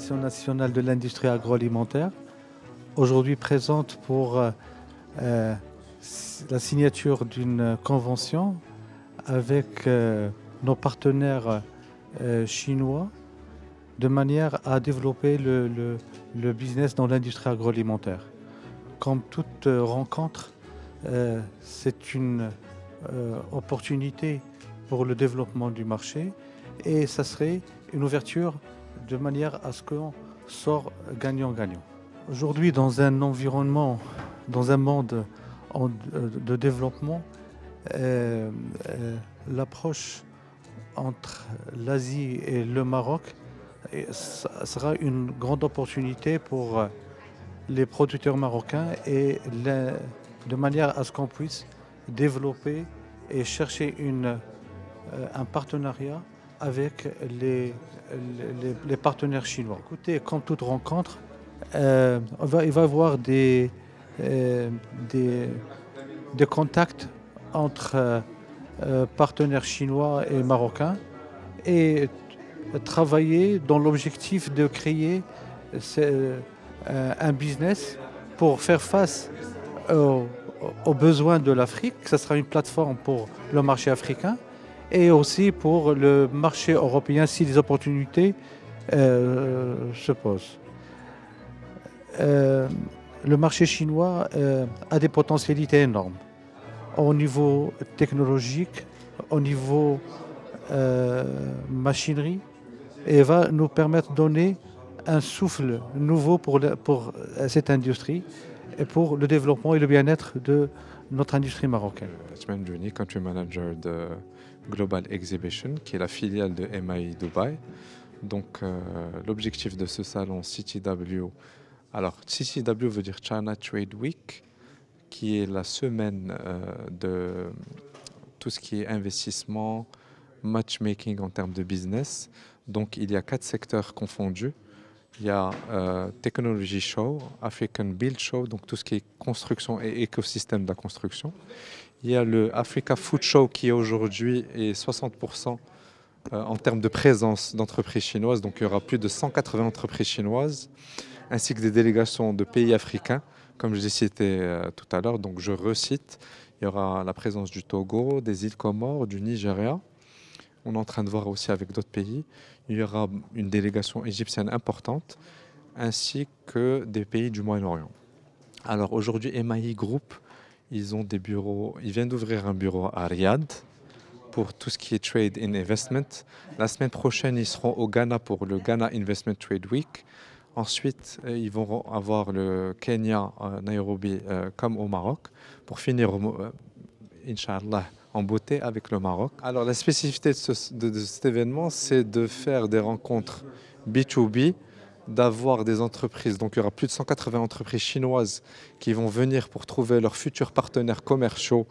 Fédération nationale de l'industrie agroalimentaire, aujourd'hui présente pour la signature d'une convention avec nos partenaires chinois de manière à développer le business dans l'industrie agroalimentaire. Comme toute rencontre, c'est une opportunité pour le développement du marché et ça serait une ouverture de manière à ce qu'on sort gagnant-gagnant. Aujourd'hui, dans un environnement, dans un monde de développement, l'approche entre l'Asie et le Maroc sera une grande opportunité pour les producteurs marocains et de manière à ce qu'on puisse développer et chercher un partenariat avec les partenaires chinois. Écoutez, comme toute rencontre, il va y avoir des contacts entre partenaires chinois et marocains et travailler dans l'objectif de créer un business pour faire face aux besoins de l'Afrique. Ça sera une plateforme pour le marché africain et aussi pour le marché européen si des opportunités se posent. Le marché chinois a des potentialités énormes au niveau technologique, au niveau machinerie, et va nous permettre de donner un souffle nouveau pour cette industrie et pour le développement et le bien-être de notre industrie marocaine. Othman Jouni, Country Manager de Global Exhibition, qui est la filiale de MAI Dubaï. Donc l'objectif de ce salon CTW, alors CTW veut dire China Trade Week, qui est la semaine de tout ce qui est investissement, matchmaking en termes de business. Donc il y a 4 secteurs confondus. Il y a Technology Show, African Build Show, donc tout ce qui est construction et écosystème de la construction. Il y a le Africa Food Show qui aujourd'hui est 60% en termes de présence d'entreprises chinoises. Donc il y aura plus de 180 entreprises chinoises, ainsi que des délégations de pays africains, comme je l'ai cité tout à l'heure. Donc je recite, il y aura la présence du Togo, des îles Comores, du Nigeria. On est en train de voir aussi avec d'autres pays. Il y aura une délégation égyptienne importante, ainsi que des pays du Moyen-Orient. Alors aujourd'hui, MAI Group, ils ont des bureaux, ils viennent d'ouvrir un bureau à Riyad pour tout ce qui est Trade and Investment. La semaine prochaine, ils seront au Ghana pour le Ghana Investment Trade Week. Ensuite, ils vont avoir le Kenya, Nairobi, comme au Maroc, pour finir, Inch'Allah, en beauté avec le Maroc. Alors la spécificité de cet événement, c'est de faire des rencontres B2B, d'avoir des entreprises. Donc il y aura plus de 180 entreprises chinoises qui vont venir pour trouver leurs futurs partenaires commerciaux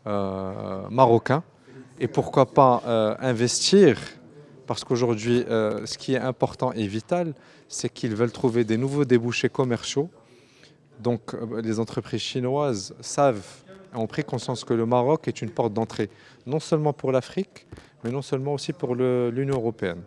marocains. Et pourquoi pas investir, parce qu'aujourd'hui, ce qui est important et vital, c'est qu'ils veulent trouver des nouveaux débouchés commerciaux. Donc les entreprises chinoises ont pris conscience que le Maroc est une porte d'entrée, non seulement pour l'Afrique, mais non seulement aussi pour l'Union européenne.